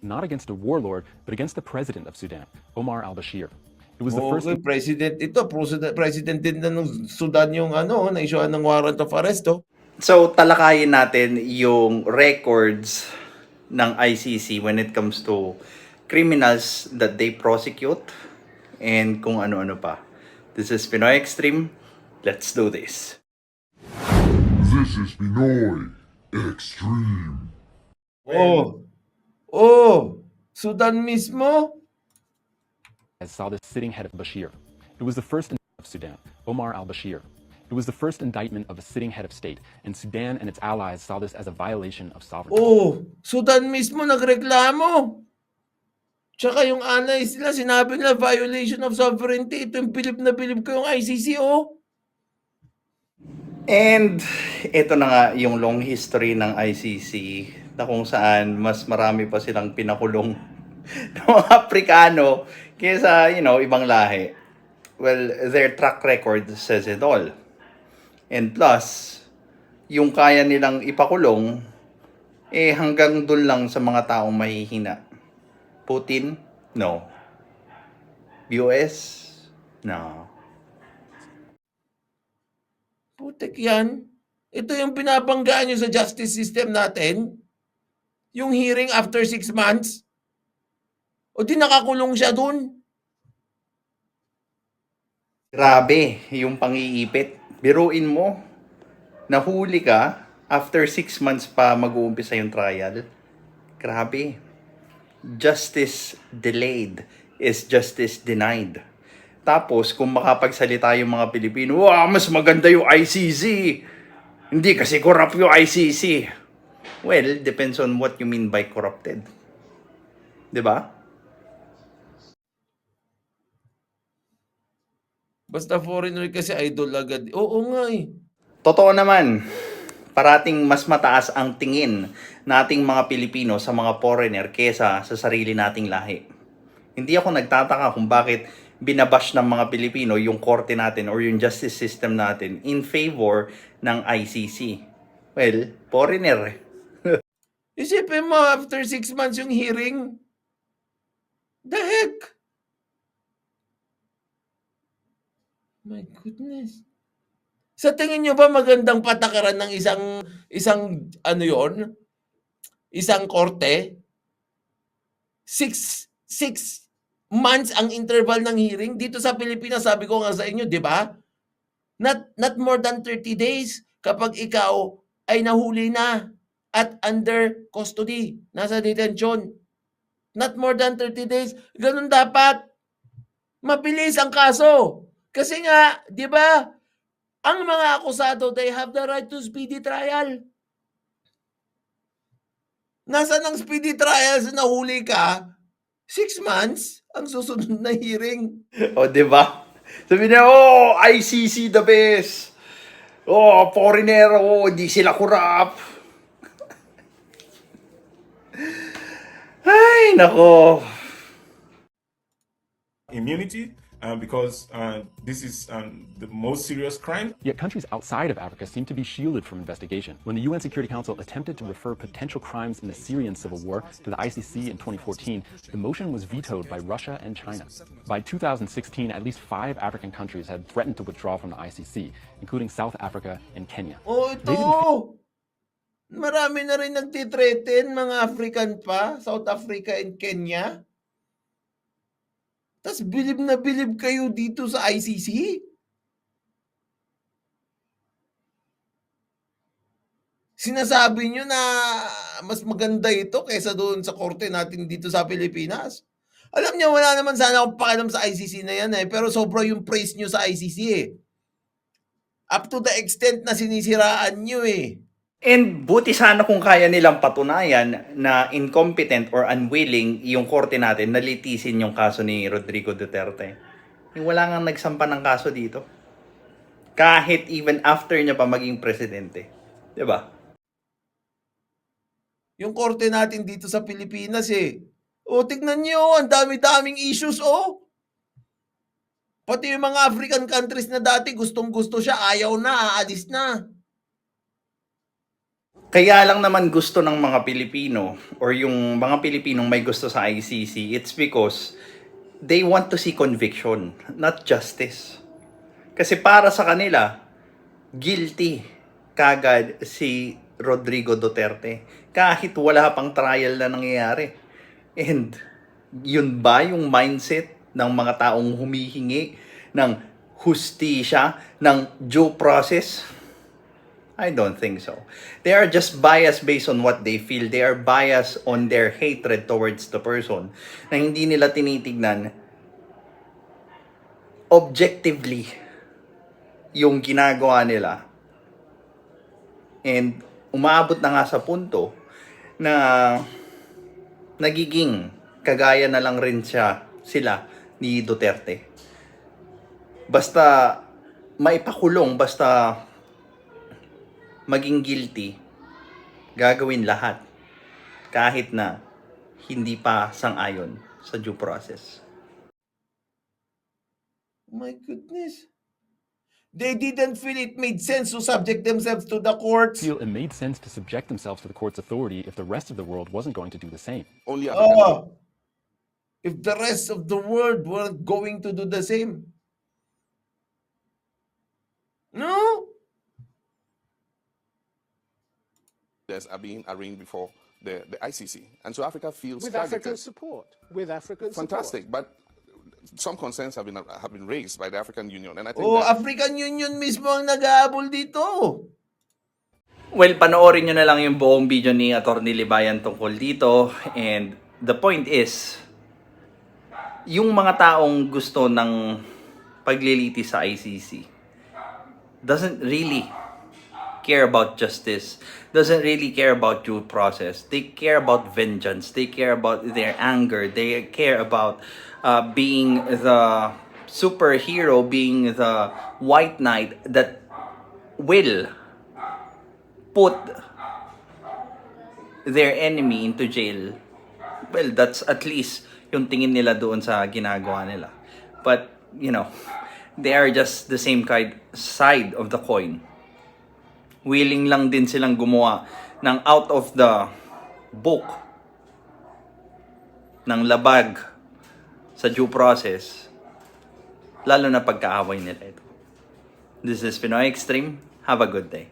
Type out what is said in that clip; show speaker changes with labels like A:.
A: not against a warlord, but against the president of Sudan, Omar al-Bashir. It was the first
B: Okay, president ito. President din na ng Sudan yung na-issuean ng warrant of arrest.
C: So, talakayin natin yung records ng ICC when it comes to criminals that they prosecute and kung ano-ano pa. This is Pinoy Extreme. Let's do this.
D: This is Pinoy Extreme.
B: Sudan mismo?
A: as saw the sitting head of Bashir. It was the first indictment of Sudan, Omar al-Bashir. It was the first indictment of a sitting head of state, and Sudan and its allies saw this as a violation of sovereignty.
B: Sudan mismo nagreklamo. Tsaka yung allies nila, sinabi nila violation of sovereignty. Ito yung bilib na bilib ko yung ICC,
C: And ito na nga yung long history ng ICC na kung saan mas marami pa silang pinakulong ng mga Aprikano kaysa, ibang lahi. Well, their track record says it all. And plus, yung kaya nilang ipakulong, hanggang dun lang sa mga taong mahihina. Putin? No. US? No.
B: Putek yan. Ito yung pinabanggaan nyo sa justice system natin. Yung hearing after 6 months. O di nakakulong siya dun.
C: Grabe, yung pang-iipit. Biruin mo, nahuli ka, after 6 months pa mag-uumpisa yung trial. Grabe. Justice delayed is justice denied. Tapos, kung makapagsalita yung mga Pilipino, mas maganda yung ICC. Hindi kasi corrupt yung ICC. Well, depends on what you mean by corrupted. 'Di ba?
B: Basta foreigner kasi idol agad. Oo nga eh.
C: Totoo naman, parating mas mataas ang tingin nating mga Pilipino sa mga foreigner kesa sa sarili nating lahi. Hindi ako nagtataka kung bakit binabash ng mga Pilipino yung korte natin or yung justice system natin in favor ng ICC. Well, foreigner.
B: Isipin mo, after 6 months yung hearing. The heck? My goodness. Sa tingin nyo ba magandang patakaran ng isang isang korte? 6 months ang interval ng hearing. Dito sa Pilipinas, sabi ko nga sa inyo, di ba? Not more than 30 days kapag ikaw ay nahuli na at under custody, nasa detention. Not more than 30 days. Ganun dapat. Mabilis ang kaso. Kasi nga, di ba, ang mga akusado, they have the right to speedy trial. Nasaan ang speedy trial sa nahuli ka? 6 months ang susunod na hearing.
C: O, di ba? Sabi niya, ICC the best. Foreigner, di sila corrupt. Ay, nako.
E: Immunity because this is the most serious crime.
A: Yet countries outside of Africa seem to be shielded from investigation. When the UN Security Council attempted to refer potential crimes in the Syrian civil war to the ICC in 2014, the motion was vetoed by Russia and China. By 2016, at least 5 African countries had threatened to withdraw from the ICC, including South Africa and Kenya.
B: Ito! Marami na rin nagtitreten, mga African pa, South Africa and Kenya. Tapos bilib na bilib kayo dito sa ICC? Sinasabi nyo na mas maganda ito kaysa doon sa korte natin dito sa Pilipinas. Alam niyo, wala naman sana akong pakialam sa ICC na yan pero sobra yung praise nyo sa ICC Up to the extent na sinisiraan nyo
C: And buti sana kung kaya nilang patunayan na incompetent or unwilling yung korte natin na litisin yung kaso ni Rodrigo Duterte. Yung wala nga nagsampa ng kaso dito. Kahit even after niya pa maging presidente. 'Di ba?
B: Yung korte natin dito sa Pilipinas tignan nyo, ang dami-daming issues Pati yung mga African countries na dati gustong-gusto siya, ayaw na, aalis na.
C: Kaya lang naman gusto ng mga Pilipino or yung mga Pilipinong may gusto sa ICC, it's because they want to see conviction, not justice. Kasi para sa kanila, guilty kagad si Rodrigo Duterte kahit wala pang trial na nangyayari. And yun ba yung mindset ng mga taong humihingi ng hustisya, ng due process? I don't think so. They are just biased based on what they feel. They are biased on their hatred towards the person na hindi nila tinitignan objectively yung ginagawa nila. And umaabot na nga sa punto na nagiging kagaya na lang rin sila ni Duterte. Basta maipakulong, basta maging guilty, gagawin lahat kahit na hindi pa sang-ayon sa due process.
B: My goodness. They didn't feel it made sense to subject themselves to the courts.
A: Feel it made sense to subject themselves to the court's authority if the rest of the world wasn't going to do the same.
F: Only African.
B: Oh, if the rest of the world weren't going to do the same. No?
F: Are being arraigned before the ICC. And so Africa feels
G: With
F: targeted.
G: African support. With African
F: Fantastic.
G: support.
F: But some concerns have been raised by the African Union. And I think
B: Oh,
F: that
B: African Union mismo ang nag-aabol dito.
C: Well, panoorin nyo na lang yung buong video ni Atty. Libayan tungkol dito. And the point is, yung mga taong gusto ng pagliliti sa ICC doesn't really care about justice, doesn't really care about due process. They care about vengeance. They care about their anger. They care about being the superhero, being the white knight that will put their enemy into jail. Well, that's at least yung tingin nila doon sa ginagawa nila. But, you know, they are just the same side of the coin. Willing lang din silang gumawa ng out of the book ng labag sa due process, lalo na pagkaaway nila ito. This is Pinoy Extreme. Have a good day.